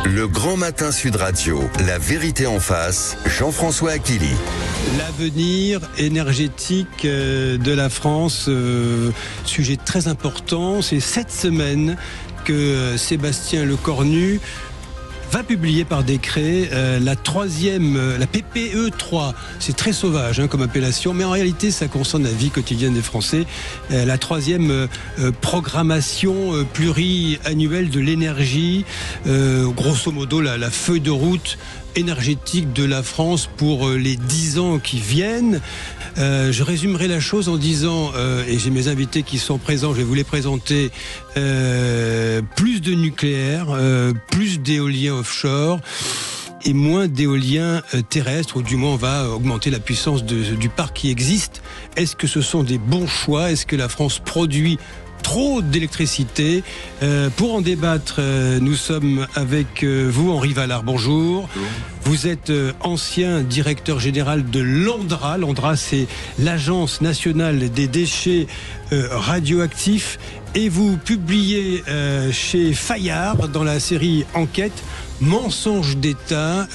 Le Grand Matin Sud Radio, la vérité en face, Jean-François Achilly. L'avenir énergétique de la France, sujet très important. C'est cette semaine que Sébastien Lecornu va publier par décret la PPE 3. C'est très sauvage comme appellation, mais en réalité ça concerne la vie quotidienne des Français. La troisième programmation pluriannuelle de l'énergie, grosso modo la feuille de route énergétique de la France pour les 10 ans qui viennent. Je résumerai la chose en disant, et j'ai mes invités qui sont présents, je vais vous les présenter, plus de nucléaire, plus d'éolien offshore et moins d'éolien terrestre, ou du moins on va augmenter la puissance du parc qui existe. Est-ce que ce sont des bons choix? Est-ce que la France produit trop d'électricité? Pour en débattre, nous sommes avec vous, Henri Vallard. Bonjour. Bonjour. Vous êtes ancien directeur général de l'ANDRA. L'ANDRA, c'est l'Agence nationale des déchets radioactifs. Et vous publiez chez Fayard, dans la série Enquête, Mensonges d'État,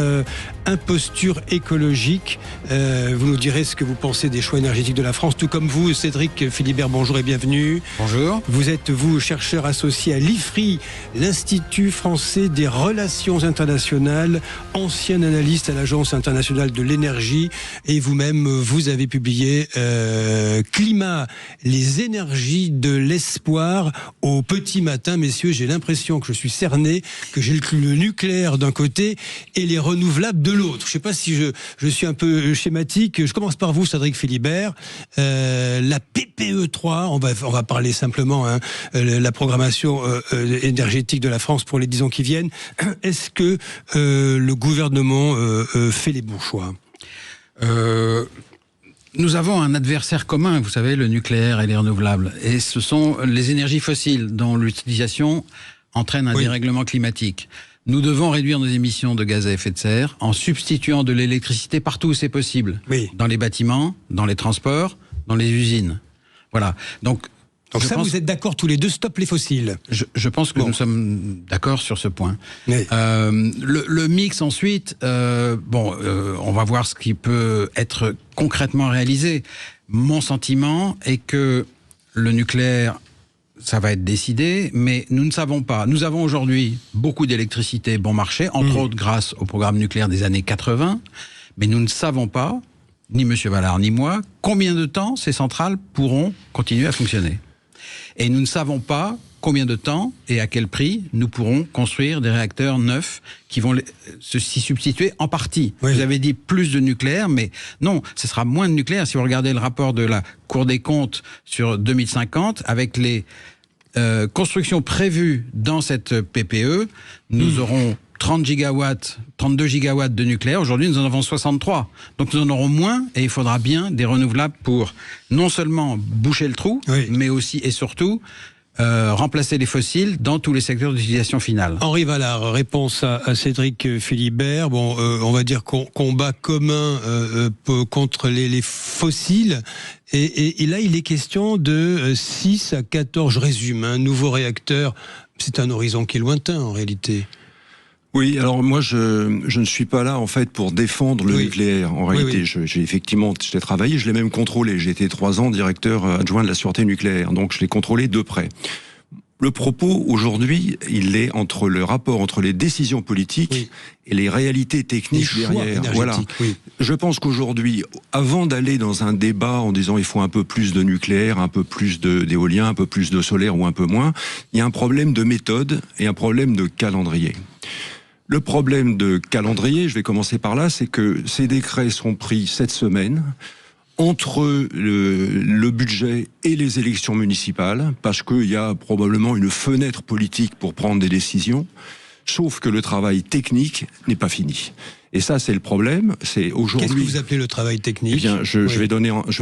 imposture écologique. Vous nous direz ce que vous pensez des choix énergétiques de la France, tout comme vous, Cédric Philibert. Bonjour et bienvenue. Bonjour. Vous êtes, chercheur associé à l'IFRI, l'Institut français des relations internationales, ancien analyste à l'Agence internationale de l'énergie, et vous-même, vous avez publié Climat, les énergies de l'espoir au petit matin. Messieurs, j'ai l'impression que je suis cerné, que j'ai le nucléaire d'un côté et les renouvelables de l'autre. Je ne sais pas si je suis un peu schématique. Je commence par vous, Cédric Philibert. La PPE 3, on va parler simplement la programmation énergétique de la France pour les 10 ans qui viennent. Est-ce que le gouvernement fait les bons choix? Nous avons un adversaire commun, vous savez, le nucléaire et les renouvelables. Et ce sont les énergies fossiles dont l'utilisation entraîne un dérèglement climatique. Nous devons réduire nos émissions de gaz à effet de serre en substituant de l'électricité partout où c'est possible. Oui. Dans les bâtiments, dans les transports, dans les usines. Voilà. Donc ça, vous êtes d'accord tous les deux, stop les fossiles? Je pense que nous sommes d'accord sur ce point. Oui. Le mix ensuite, on va voir ce qui peut être concrètement réalisé. Mon sentiment est que le nucléaire, ça va être décidé, mais nous ne savons pas. Nous avons aujourd'hui beaucoup d'électricité bon marché, entre autres grâce au programme nucléaire des années 80, mais nous ne savons pas, ni M. Vallard ni moi, combien de temps ces centrales pourront continuer à fonctionner. Et nous ne savons pas combien de temps et à quel prix nous pourrons construire des réacteurs neufs qui vont s'y substituer en partie. Oui. Vous avez dit plus de nucléaire, mais non, ce sera moins de nucléaire. Si vous regardez le rapport de la Cour des comptes sur 2050, avec les constructions prévues dans cette PPE, nous aurons 32 gigawatts de nucléaire. Aujourd'hui, nous en avons 63. Donc nous en aurons moins et il faudra bien des renouvelables pour non seulement boucher le trou, mais aussi et surtout remplacer les fossiles dans tous les secteurs d'utilisation finale. Henri Vallard, réponse à Cédric Philibert. Bon, on va dire combat commun contre les fossiles. Et là, il est question de 6 à 14, je résume, un nouveau réacteur. C'est un horizon qui est lointain en réalité. Oui, alors moi je ne suis pas là en fait pour défendre le nucléaire. En réalité, j'ai travaillé, je l'ai même contrôlé. J'ai été 3 ans directeur adjoint de la sûreté nucléaire, donc je l'ai contrôlé de près. Le propos aujourd'hui, il est entre le rapport entre les décisions politiques et les réalités techniques derrière. Voilà. Je pense qu'aujourd'hui, avant d'aller dans un débat en disant il faut un peu plus de nucléaire, un peu plus d'éolien, un peu plus de solaire ou un peu moins, il y a un problème de méthode et un problème de calendrier. Le problème de calendrier, je vais commencer par là, c'est que ces décrets sont pris cette semaine entre le budget et les élections municipales, parce qu'il y a probablement une fenêtre politique pour prendre des décisions, sauf que le travail technique n'est pas fini. Et ça, c'est le problème. C'est aujourd'hui. Qu'est-ce que vous appelez le travail technique? Eh bien, je vais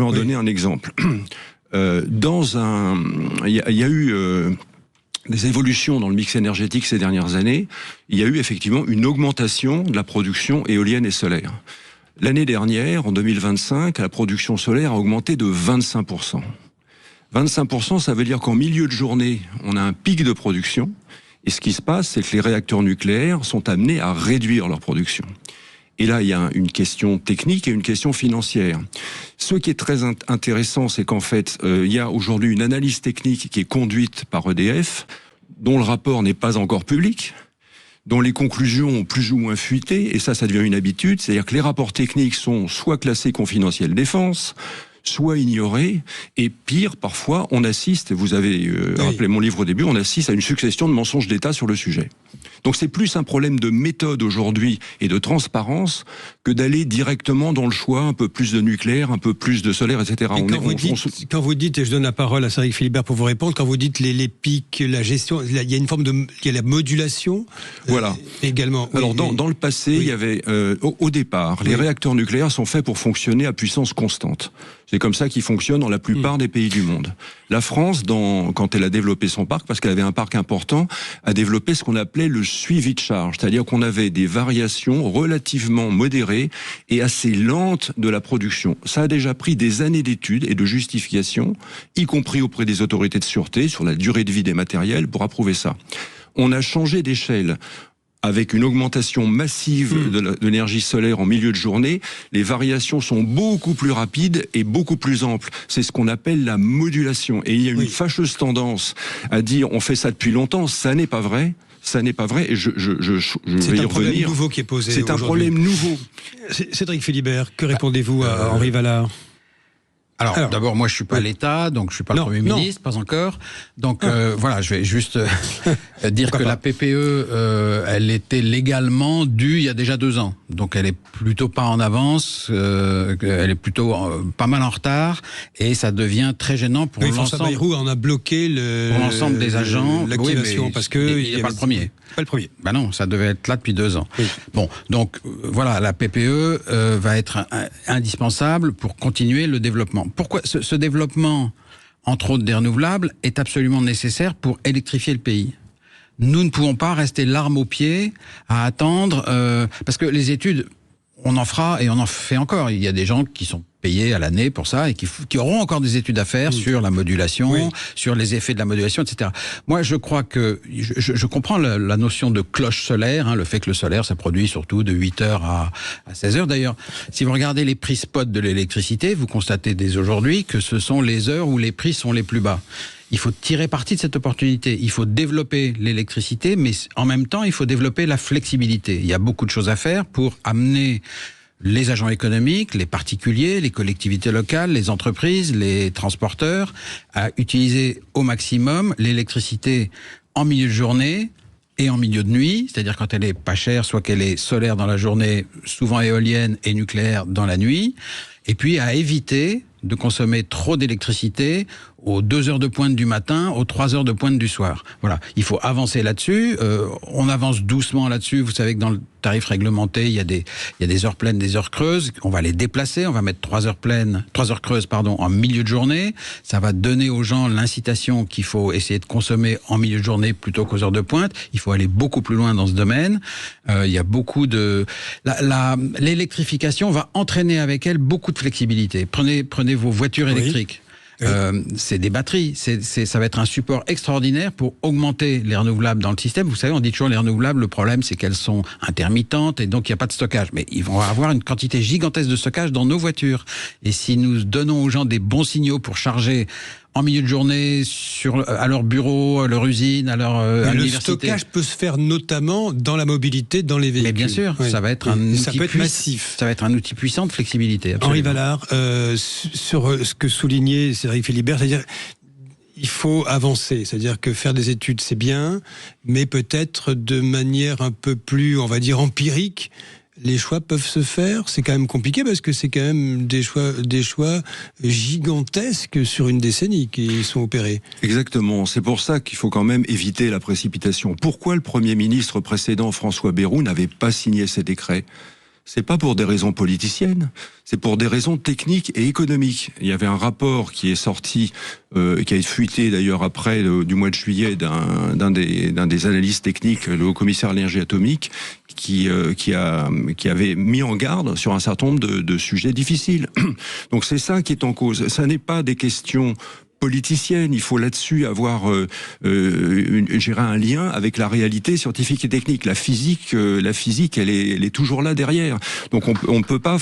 en donner un exemple. Il y a eu des évolutions dans le mix énergétique ces dernières années. Il y a eu effectivement une augmentation de la production éolienne et solaire. L'année dernière, en 2025, la production solaire a augmenté de 25%. 25%, ça veut dire qu'en milieu de journée, on a un pic de production. Et ce qui se passe, c'est que les réacteurs nucléaires sont amenés à réduire leur production. Et là, il y a une question technique et une question financière. Ce qui est très intéressant, c'est qu'en fait, il y a aujourd'hui une analyse technique qui est conduite par EDF, dont le rapport n'est pas encore public, dont les conclusions ont plus ou moins fuité, et ça devient une habitude, c'est-à-dire que les rapports techniques sont soit classés confidentiels défense, soit ignorés, et pire, parfois, on assiste, vous avez rappelé mon livre au début, on assiste à une succession de mensonges d'État sur le sujet. Donc c'est plus un problème de méthode aujourd'hui et de transparence que d'aller directement dans le choix, un peu plus de nucléaire, un peu plus de solaire, etc. Et quand vous dites, et je donne la parole à Cédric Philibert pour vous répondre, quand vous dites les pics, la gestion, il y a une forme de, il y a la modulation, voilà, également. Alors dans le passé, il y avait au départ, les réacteurs nucléaires sont faits pour fonctionner à puissance constante. C'est comme ça qu'ils fonctionnent dans la plupart des pays du monde. La France, quand elle a développé son parc, parce qu'elle avait un parc important, a développé ce qu'on appelait le suivi de charge, c'est-à-dire qu'on avait des variations relativement modérées et assez lentes de la production. Ça a déjà pris des années d'études et de justifications, y compris auprès des autorités de sûreté, sur la durée de vie des matériels, pour approuver ça. On a changé d'échelle. Avec une augmentation massive de l'énergie solaire en milieu de journée, les variations sont beaucoup plus rapides et beaucoup plus amples. C'est ce qu'on appelle la modulation. Et il y a une fâcheuse tendance à dire on fait ça depuis longtemps. Ça n'est pas vrai. Ça n'est pas vrai, et je vais y revenir. C'est un problème nouveau qui est posé. C'est un problème nouveau. Cédric Philibert, que répondez-vous à Henri Vallard ? Alors d'abord, moi je suis pas l'État, donc je suis pas le Premier ministre, pas encore. Donc voilà, je vais juste dire que la PPE, elle était légalement due il y a déjà 2 ans. Donc elle est plutôt pas en avance, elle est plutôt pas mal en retard, et ça devient très gênant pour l'ensemble. François Bayrou en a bloqué pour l'ensemble des agents l'activation, parce que il n'est pas le premier. Pas le premier. Ben non, ça devait être là depuis 2 ans. Oui. Bon, donc voilà, la PPE va être indispensable pour continuer le développement. Pourquoi ce développement, entre autres des renouvelables, est absolument nécessaire pour électrifier le pays. Nous ne pouvons pas rester l'arme au pied à attendre, parce que les études, on en fera et on en fait encore. Il y a des gens qui sont payés à l'année pour ça et qui auront encore des études à faire sur la modulation, sur les effets de la modulation, etc. Moi, je crois que je comprends la notion de cloche solaire, hein, le fait que le solaire, ça produit surtout de 8h à 16h. D'ailleurs, si vous regardez les prix spot de l'électricité, vous constatez dès aujourd'hui que ce sont les heures où les prix sont les plus bas. Il faut tirer parti de cette opportunité. Il faut développer l'électricité, mais en même temps, il faut développer la flexibilité. Il y a beaucoup de choses à faire pour amener les agents économiques, les particuliers, les collectivités locales, les entreprises, les transporteurs, à utiliser au maximum l'électricité en milieu de journée et en milieu de nuit, c'est-à-dire quand elle est pas chère, soit qu'elle est solaire dans la journée, souvent éolienne et nucléaire dans la nuit, et puis à éviter de consommer trop d'électricité aux 2 heures de pointe du matin, aux 3 heures de pointe du soir. Voilà, il faut avancer là-dessus. On avance doucement là-dessus. Vous savez que dans le tarif réglementé, il y a des heures pleines, des heures creuses. On va les déplacer. On va mettre 3 heures creuses, en milieu de journée. Ça va donner aux gens l'incitation qu'il faut essayer de consommer en milieu de journée plutôt qu'aux heures de pointe. Il faut aller beaucoup plus loin dans ce domaine. Il y a beaucoup de... L'électrification va entraîner avec elle beaucoup de flexibilité. Prenez vos voitures électriques. C'est des batteries, ça va être un support extraordinaire pour augmenter les renouvelables dans le système. Vous savez, on dit toujours les renouvelables, le problème c'est qu'elles sont intermittentes et donc il n'y a pas de stockage. Mais ils vont avoir une quantité gigantesque de stockage dans nos voitures. Et si nous donnons aux gens des bons signaux pour charger en milieu de journée, à leur bureau, à leur usine, à leur université. Le stockage peut se faire notamment dans la mobilité, dans les véhicules. Mais bien sûr, ça va être un outil ça peut être massif. Ça va être un outil puissant de flexibilité. Absolument. Henri Vallard, sur ce que soulignait Cédric Philibert, c'est-à-dire il faut avancer, c'est-à-dire que faire des études c'est bien, mais peut-être de manière un peu plus, on va dire, empirique. Les choix peuvent se faire, c'est quand même compliqué parce que c'est quand même des choix gigantesques sur une décennie qui sont opérés. Exactement, c'est pour ça qu'il faut quand même éviter la précipitation. Pourquoi le Premier ministre précédent, François Bayrou, n'avait pas signé ces décrets ? C'est pas pour des raisons politiciennes, c'est pour des raisons techniques et économiques. Il y avait un rapport qui est sorti, qui a fuité d'ailleurs après du mois de juillet d'un des analystes techniques, le haut-commissaire à l'énergie atomique, qui avait mis en garde sur un certain nombre de sujets difficiles. Donc c'est ça qui est en cause. Ça n'est pas des questions politicienne. Il faut là-dessus avoir gérer un lien avec la réalité scientifique et technique. La physique, elle est toujours là derrière. Donc on ne peut pas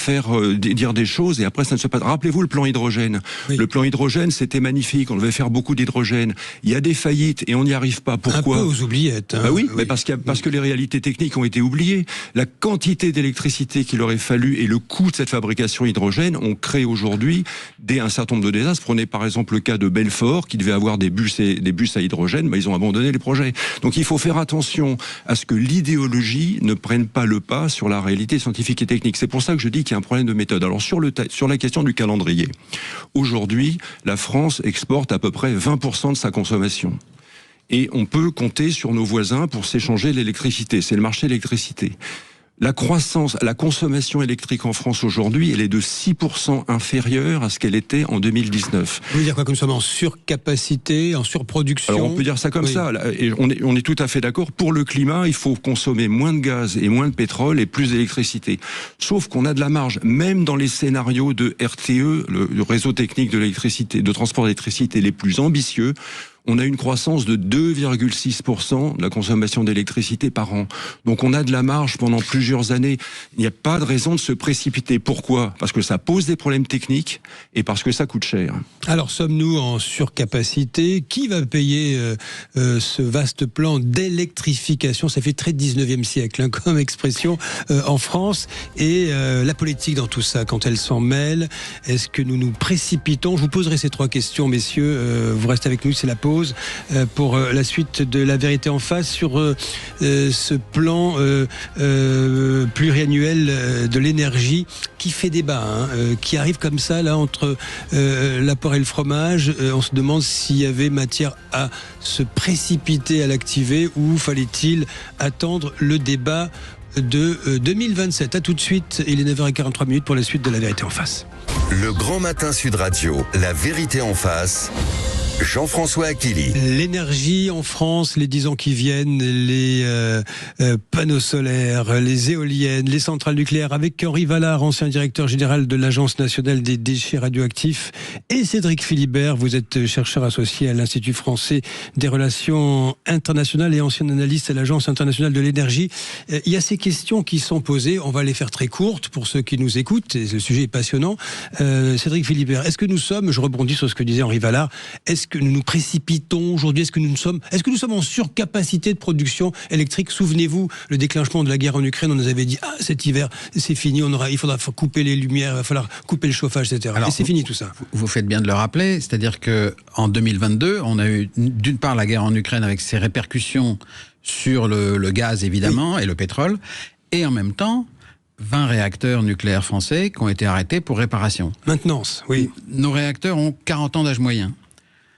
dire des choses et après ça ne se passe. Rappelez-vous le plan hydrogène. Oui. Le plan hydrogène, c'était magnifique. On devait faire beaucoup d'hydrogène. Il y a des faillites et on n'y arrive pas. Pourquoi ? Un peu aux oubliettes. Hein. Bah oui, mais parce que les réalités techniques ont été oubliées. La quantité d'électricité qu'il aurait fallu et le coût de cette fabrication hydrogène ont créé aujourd'hui un certain nombre de désastres. Prenez par exemple le cas de Belfort, qui devait avoir des bus à hydrogène, mais ils ont abandonné les projets. Donc il faut faire attention à ce que l'idéologie ne prenne pas le pas sur la réalité scientifique et technique. C'est pour ça que je dis qu'il y a un problème de méthode. Alors sur la question du calendrier, aujourd'hui, la France exporte à peu près 20% de sa consommation. Et on peut compter sur nos voisins pour s'échanger l'électricité. C'est le marché de l'électricité. La consommation électrique en France aujourd'hui, elle est de 6% inférieure à ce qu'elle était en 2019. Vous voulez dire quoi, que nous sommes en surcapacité, en surproduction ? Alors on peut dire ça comme ça. Et on est tout à fait d'accord. Pour le climat, il faut consommer moins de gaz et moins de pétrole et plus d'électricité. Sauf qu'on a de la marge, même dans les scénarios de RTE, le réseau technique de l'électricité, de transport d'électricité les plus ambitieux. On a une croissance de 2,6% de la consommation d'électricité par an. Donc on a de la marge pendant plusieurs années. Il n'y a pas de raison de se précipiter. Pourquoi ? Parce que ça pose des problèmes techniques et parce que ça coûte cher. Alors sommes-nous en surcapacité ? Qui va payer ce vaste plan d'électrification ? Ça fait très 19e siècle hein, comme expression en France. Et la politique dans tout ça, quand elle s'en mêle, est-ce que nous nous précipitons ? Je vous poserai ces 3 questions, messieurs. Vous restez avec nous, c'est la pause. Pour la suite de La Vérité en face sur ce plan pluriannuel de l'énergie qui fait débat, qui arrive comme ça là entre l'apport et le fromage. On se demande s'il y avait matière à se précipiter à l'activer ou fallait-il attendre le débat de 2027. À tout de suite, il est 9h43 pour la suite de La Vérité en face. Le Grand Matin Sud Radio, La Vérité en face. Jean-François Achilly. L'énergie en France, les 10 ans qui viennent, les panneaux solaires, les éoliennes, les centrales nucléaires, avec Henri Vallard, ancien directeur général de l'Agence nationale des déchets radioactifs, et Cédric Philibert, vous êtes chercheur associé à l'Institut français des relations internationales et ancien analyste à l'Agence internationale de l'énergie. Il y a ces questions qui sont posées, on va les faire très courtes pour ceux qui nous écoutent, et le sujet est passionnant. Cédric Philibert, est-ce que nous sommes, je rebondis sur ce que disait Henri Vallard, est-ce que nous nous précipitons aujourd'hui ? Est-ce que nous sommes en surcapacité de production électrique ? Souvenez-vous, le déclenchement de la guerre en Ukraine, on nous avait dit cet hiver, c'est fini, il faudra couper les lumières, il va falloir couper le chauffage, etc. Alors, et c'est fini tout ça. Vous faites bien de le rappeler, c'est-à-dire que en 2022, on a eu d'une part la guerre en Ukraine avec ses répercussions sur le gaz évidemment et le pétrole, et en même temps 20 réacteurs nucléaires français qui ont été arrêtés pour réparation. Maintenance, oui. Nos réacteurs ont 40 ans d'âge moyen.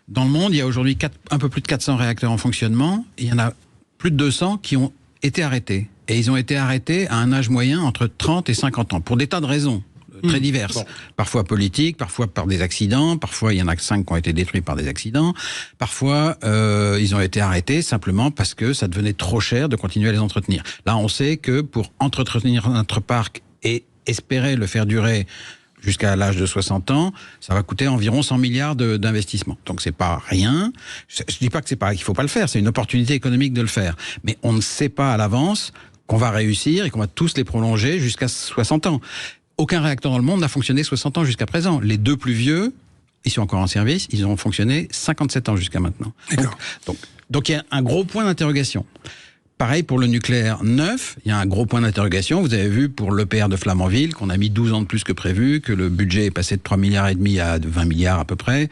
Dans le monde, il y a aujourd'hui un peu plus de 400 réacteurs en fonctionnement. Il y en a plus de 200 qui ont été arrêtés. Et ils ont été arrêtés à un âge moyen entre 30 et 50 ans, pour des tas de raisons très diverses. Bon. Parfois politiques, parfois par des accidents, parfois il y en a 5 qui ont été détruits par des accidents, parfois ils ont été arrêtés simplement parce que ça devenait trop cher de continuer à les entretenir. Là, on sait que pour entretenir notre parc et espérer le faire durer jusqu'à l'âge de 60 ans, ça va coûter environ 100 milliards d'investissement. Donc c'est pas rien. Je dis pas qu'il faut pas le faire, c'est une opportunité économique de le faire. Mais on ne sait pas à l'avance qu'on va réussir et qu'on va tous les prolonger jusqu'à 60 ans. Aucun réacteur dans le monde n'a fonctionné 60 ans jusqu'à présent. Les 2 plus vieux, ils sont encore en service, ils ont fonctionné 57 ans jusqu'à maintenant. Donc il y a un gros point d'interrogation. Pareil pour le nucléaire neuf, il y a un gros point d'interrogation. Vous avez vu pour l'EPR de Flamanville qu'on a mis 12 ans de plus que prévu, que le budget est passé de 3,5 milliards à 20 milliards à peu près.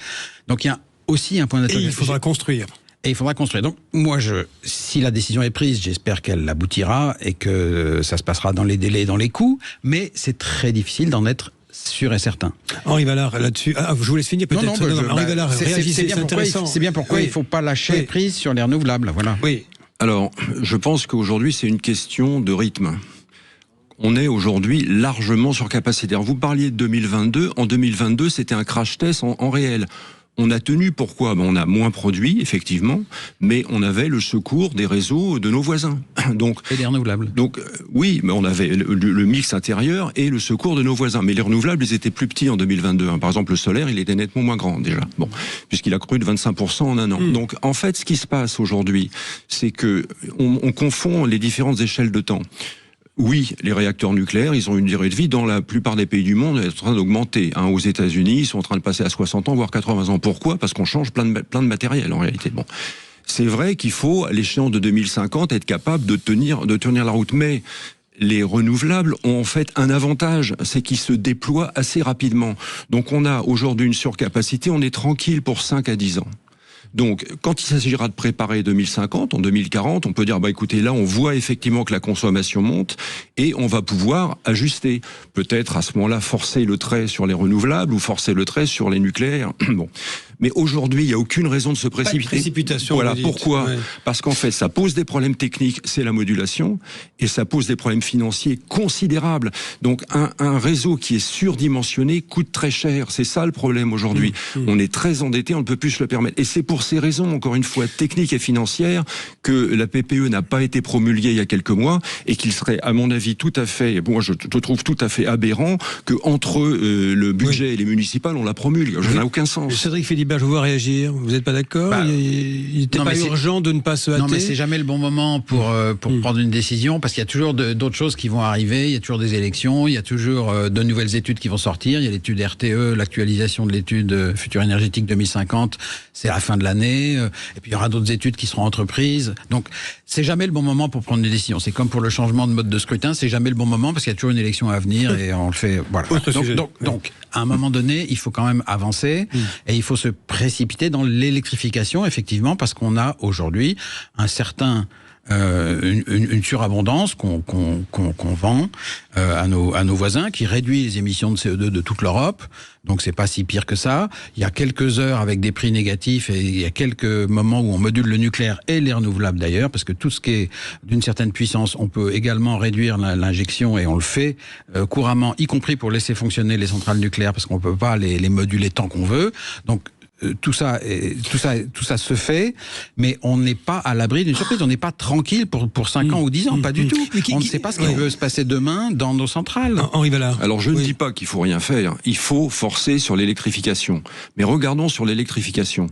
Donc il y a aussi un point d'interrogation. Et il faudra construire. Donc moi, si la décision est prise, j'espère qu'elle aboutira et que ça se passera dans les délais et dans les coûts. Mais c'est très difficile d'en être sûr et certain. Henri Vallard, là-dessus. Je vous laisse finir peut-être. Henri Vallard, réagissez, c'est intéressant. C'est bien pourquoi il ne faut pas lâcher prise sur les renouvelables. Voilà. Oui. Alors, je pense qu'aujourd'hui, c'est une question de rythme. On est aujourd'hui largement surcapacitaire. Vous parliez de 2022. En 2022, c'était un crash test en réel. On a tenu, pourquoi ? On a moins produit, effectivement, mais on avait le secours des réseaux de nos voisins. Donc, et des renouvelables. Donc, oui, mais on avait le mix intérieur et le secours de nos voisins. Mais les renouvelables, ils étaient plus petits en 2022. Par exemple, le solaire, il était nettement moins grand, déjà. Bon, puisqu'il a cru de 25% en un an. Donc, en fait, ce qui se passe aujourd'hui, c'est que on confond les différentes échelles de temps. Oui, les réacteurs nucléaires, ils ont une durée de vie dans la plupart des pays du monde, ils sont en train d'augmenter. Aux États-Unis, ils sont en train de passer à 60 ans, voire 80 ans. Pourquoi ? Parce qu'on change plein de matériel, en réalité. Bon. C'est vrai qu'il faut, à l'échéance de 2050, être capable de tenir la route. Mais les renouvelables ont en fait un avantage, c'est qu'ils se déploient assez rapidement. Donc on a aujourd'hui une surcapacité, on est tranquille pour 5 à 10 ans. Donc, quand il s'agira de préparer 2050, en 2040, on peut dire, écoutez, là, on voit effectivement que la consommation monte et on va pouvoir ajuster. Peut-être, à ce moment-là, forcer le trait sur les renouvelables ou forcer le trait sur les nucléaires. Bon. Mais aujourd'hui, il n'y a aucune raison de se précipiter. Pas de précipitation. Voilà, pourquoi ? Parce qu'en fait, ça pose des problèmes techniques, c'est la modulation, et ça pose des problèmes financiers considérables. Donc, un réseau qui est surdimensionné coûte très cher. C'est ça le problème aujourd'hui. On est très endetté, on ne peut plus se le permettre. Et c'est pour ces raisons, encore une fois, techniques et financières, que la PPE n'a pas été promulguée il y a quelques mois, et qu'il serait, à mon avis, tout à fait, moi je trouve tout à fait aberrant, que entre le budget et les municipales, on la promulgue. Ça n'a aucun sens. Cédric Philibert, je vous vois réagir. Vous n'êtes pas d'accord ? Il n'était pas urgent de ne pas se hâter ? Non, mais c'est jamais le bon moment pour prendre une décision, parce qu'il y a toujours d'autres choses qui vont arriver, il y a toujours des élections, il y a toujours de nouvelles études qui vont sortir, il y a l'étude RTE, l'actualisation de l'étude Futur énergétique 2050, c'est à la fin de l'année, et puis il y aura d'autres études qui seront entreprises. Donc, c'est jamais le bon moment pour prendre une décision. C'est comme pour le changement de mode de scrutin, c'est jamais le bon moment, parce qu'il y a toujours une élection à venir, et on le fait, voilà. Donc, à un moment donné, il faut quand même avancer, et il faut se précipiter dans l'électrification, effectivement, parce qu'on a aujourd'hui un certain une surabondance qu'on vend à nos voisins, qui réduit les émissions de CO2 de toute l'Europe. Donc c'est pas si pire que ça. Il y a quelques heures avec des prix négatifs, et il y a quelques moments où on module le nucléaire et les renouvelables d'ailleurs, parce que tout ce qui est d'une certaine puissance, on peut également réduire l'injection, et on le fait couramment, y compris pour laisser fonctionner les centrales nucléaires, parce qu'on peut pas les moduler tant qu'on veut. Donc tout ça se fait, mais on n'est pas à l'abri d'une surprise. On n'est pas tranquille pour 5 ans ou 10 ans, pas du tout. On ne sait pas ce qui peut se passer demain dans nos centrales. Henri Ballard. Alors je ne dis pas qu'il faut rien faire, il faut forcer sur l'électrification. Mais regardons sur l'électrification.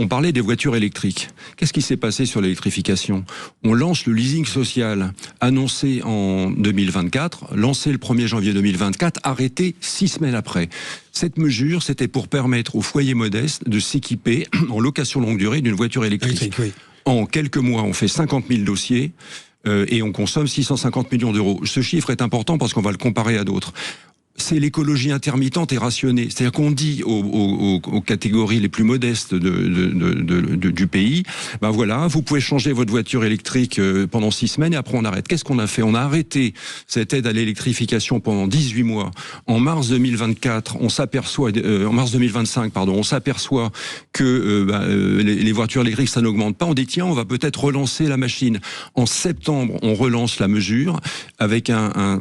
On parlait des voitures électriques. Qu'est-ce qui s'est passé sur l'électrification ? On lance le leasing social annoncé en 2024, lancé le 1er janvier 2024, arrêté 6 semaines après. Cette mesure, c'était pour permettre aux foyers modestes de s'équiper en location longue durée d'une voiture électrique. En quelques mois, on fait 50 000 dossiers et on consomme 650 millions d'euros. Ce chiffre est important parce qu'on va le comparer à d'autres. C'est l'écologie intermittente et rationnée. C'est-à-dire qu'on dit aux catégories les plus modestes du pays, voilà, vous pouvez changer votre voiture électrique pendant 6 semaines et après on arrête. Qu'est-ce qu'on a fait ? On a arrêté cette aide à l'électrification pendant 18 mois. En mars 2024, en mars 2025, on s'aperçoit que les voitures électriques, ça n'augmente pas. On dit, tiens, on va peut-être relancer la machine. En septembre, on relance la mesure avec un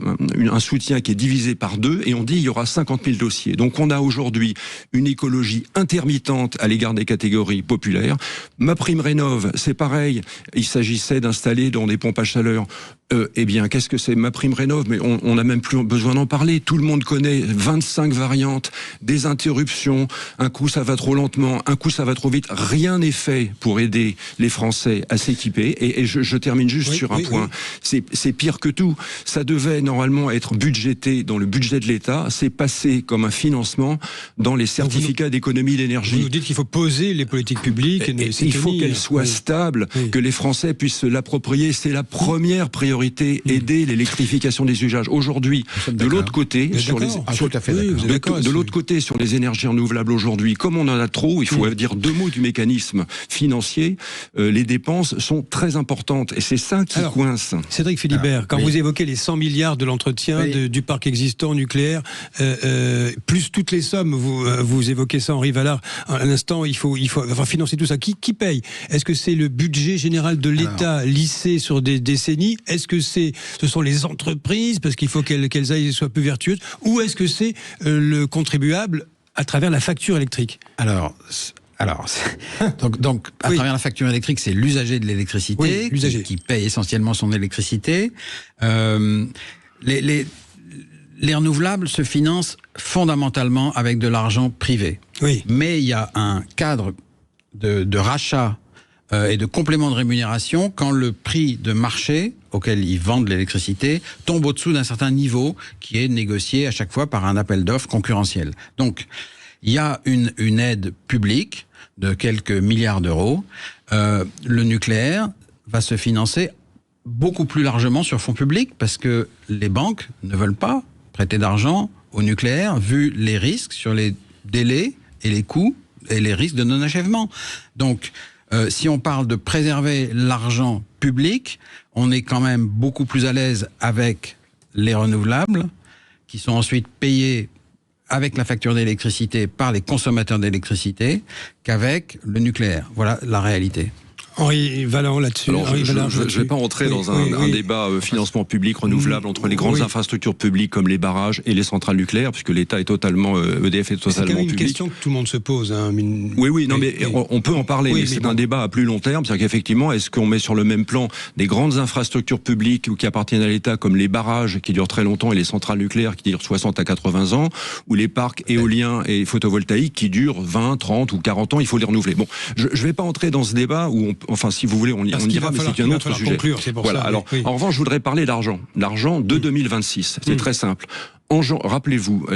soutien qui est divisé par 2. Et on dit il y aura 50 000 dossiers. Donc on a aujourd'hui une écologie intermittente à l'égard des catégories populaires. MaPrimeRénov', c'est pareil. Il s'agissait d'installer dans des pompes à chaleur. Eh bien, qu'est-ce que c'est MaPrimeRénov'? Mais on n'a même plus besoin d'en parler. Tout le monde connaît 25 variantes, des interruptions. Un coup, ça va trop lentement. Un coup, ça va trop vite. Rien n'est fait pour aider les Français à s'équiper. Et je termine juste sur un point. C'est pire que tout. Ça devait normalement être budgété dans le budget de l'État. C'est passé comme un financement dans les certificats d'économie d'énergie. Vous nous dites qu'il faut poser les politiques publiques. Et il faut qu'elles soient stables, que les Français puissent se l'approprier. C'est la première priorité. Aider l'électrification des usages. Aujourd'hui, de l'autre côté, sur les énergies renouvelables aujourd'hui, comme on en a trop, il faut dire 2 mots du mécanisme financier, les dépenses sont très importantes. Et c'est ça qui coince. Cédric Philibert, quand vous évoquez les 100 milliards de l'entretien du parc existant nucléaire, plus toutes les sommes, vous évoquez ça, Henri Ballard, à l'instant, il faut financer tout ça. Qui paye? Est-ce que c'est le budget général de l'État lissé sur des décennies? Est-ce que ce sont les entreprises, parce qu'il faut qu'elles soient plus vertueuses, ou est-ce que c'est le contribuable à travers la facture électrique. Alors donc à travers la facture électrique, c'est l'usager de l'électricité qui paye essentiellement son électricité. Les renouvelables se financent fondamentalement avec de l'argent privé. Oui. Mais il y a un cadre de rachat et de complément de rémunération quand le prix de marché auquel ils vendent l'électricité tombe au-dessous d'un certain niveau qui est négocié à chaque fois par un appel d'offres concurrentiel. Donc, il y a une aide publique de quelques milliards d'euros. Le nucléaire va se financer beaucoup plus largement sur fonds publics parce que les banques ne veulent pas prêter d'argent au nucléaire vu les risques sur les délais et les coûts et les risques de non-achèvement. Donc, si on parle de préserver l'argent public, on est quand même beaucoup plus à l'aise avec les renouvelables qui sont ensuite payés avec la facture d'électricité par les consommateurs d'électricité qu'avec le nucléaire. Voilà la réalité. Henri Valland là-dessus. Alors, je ne vais pas entrer dans un débat financement public renouvelable entre les grandes infrastructures publiques comme les barrages et les centrales nucléaires, puisque l'État est totalement, EDF est totalement public. C'est quand même une question que tout le monde se pose. Hein. On peut en parler, mais c'est un débat à plus long terme. C'est-à-dire qu'effectivement, est-ce qu'on met sur le même plan des grandes infrastructures publiques ou qui appartiennent à l'État, comme les barrages qui durent très longtemps et les centrales nucléaires qui durent 60 à 80 ans, ou les parcs éoliens et photovoltaïques qui durent 20, 30 ou 40 ans, il faut les renouveler. Bon, je ne vais pas entrer dans ce débat où si vous voulez, on ira, mais c'est un autre sujet. Voilà. Alors, en revanche, je voudrais parler d'argent. L'argent de 2026. C'est très simple. Rappelez-vous,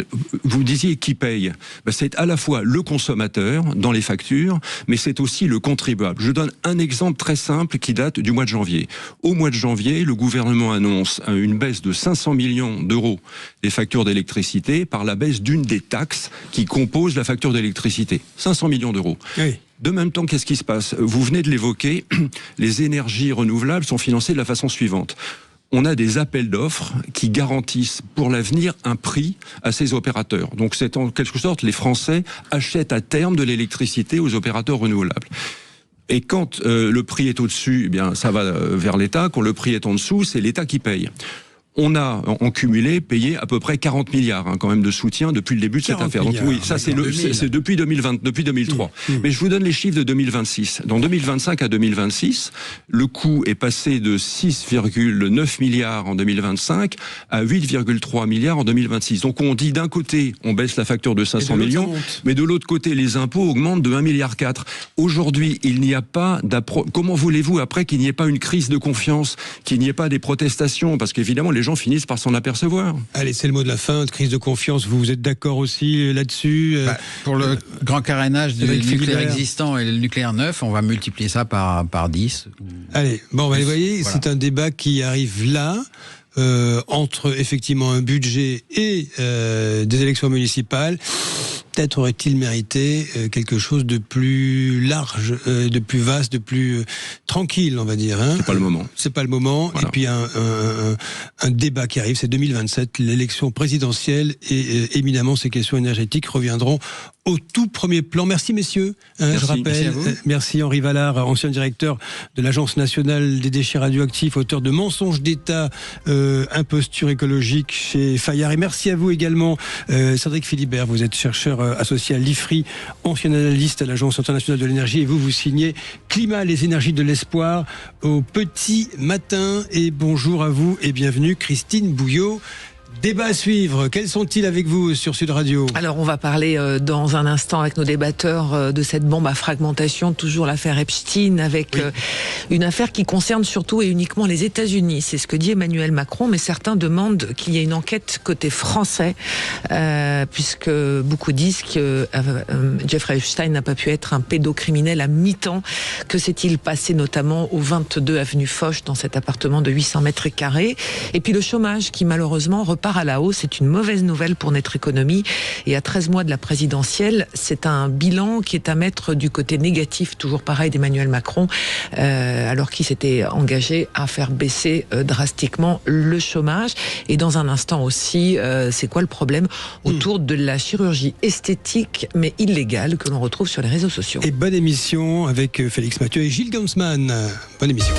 vous disiez qui paye. C'est à la fois le consommateur dans les factures, mais c'est aussi le contribuable. Je donne un exemple très simple qui date du mois de janvier. Au mois de janvier, le gouvernement annonce une baisse de 500 millions d'euros des factures d'électricité par la baisse d'une des taxes qui composent la facture d'électricité. 500 millions d'euros. Oui. De même temps, qu'est-ce qui se passe? Vous venez de l'évoquer, les énergies renouvelables sont financées de la façon suivante. On a des appels d'offres qui garantissent pour l'avenir un prix à ces opérateurs. Donc c'est en quelque sorte, les Français achètent à terme de l'électricité aux opérateurs renouvelables. Et quand le prix est au-dessus, eh bien ça va vers l'État. Quand le prix est en dessous, c'est l'État qui paye. On a, en cumulé, payé à peu près 40 milliards quand même de soutien depuis le début de cette affaire. Donc oui, ça c'est depuis 2003. Mais je vous donne les chiffres de 2026. Dans 2025 à 2026, le coût est passé de 6,9 milliards en 2025 à 8,3 milliards en 2026. Donc on dit d'un côté, on baisse la facture de 500 millions, mais de l'autre côté, les impôts augmentent de 1,4 milliard. Aujourd'hui, il n'y a pas comment voulez-vous après qu'il n'y ait pas une crise de confiance, qu'il n'y ait pas des protestations, parce qu'évidemment les gens finissent par s'en apercevoir. Allez, c'est le mot de la fin, de crise de confiance. Vous êtes d'accord aussi là-dessus Pour le grand carénage du nucléaire existant et le nucléaire neuf, on va multiplier ça par 10. Allez, bon, vous voyez, voilà. C'est un débat qui arrive là, entre effectivement un budget et des élections municipales. Peut-être aurait-il mérité quelque chose de plus large, de plus vaste, de plus tranquille, on va dire. Hein. C'est pas le moment. C'est pas le moment. Voilà. Et puis un débat qui arrive, c'est 2027, l'élection présidentielle, et évidemment ces questions énergétiques reviendront au tout premier plan. Merci messieurs. Merci, je rappelle. Merci Henri Valard, ancien directeur de l'Agence nationale des déchets radioactifs, auteur de Mensonges d'État, imposture écologique chez Fayard. Et merci à vous également, Cédric Philibert. Vous êtes chercheur associé à l'IFRI, ancien analyste à l'Agence internationale de l'énergie, et vous signez Climat, les énergies de l'espoir au petit matin. Et bonjour à vous et bienvenue Christine Bouillot. Débat à suivre. Quels sont-ils avec vous sur Sud Radio? Alors, on va parler dans un instant avec nos débatteurs de cette bombe à fragmentation, toujours l'affaire Epstein, avec une affaire qui concerne surtout et uniquement les États-Unis. C'est ce que dit Emmanuel Macron, mais certains demandent qu'il y ait une enquête côté français, puisque beaucoup disent que Jeffrey Epstein n'a pas pu être un pédocriminel à mi-temps. Que s'est-il passé notamment au 22 avenue Foch, dans cet appartement de 800 mètres carrés? Et puis le chômage qui malheureusement repart à la hausse. C'est une mauvaise nouvelle pour notre économie. Et à 13 mois de la présidentielle, c'est un bilan qui est à mettre du côté négatif, toujours pareil, d'Emmanuel Macron, alors qu'il s'était engagé à faire baisser drastiquement le chômage. Et dans un instant aussi, c'est quoi le problème autour de la chirurgie esthétique, mais illégale, que l'on retrouve sur les réseaux sociaux. Et bonne émission avec Félix Mathieu et Gilles Gansman. Bonne émission.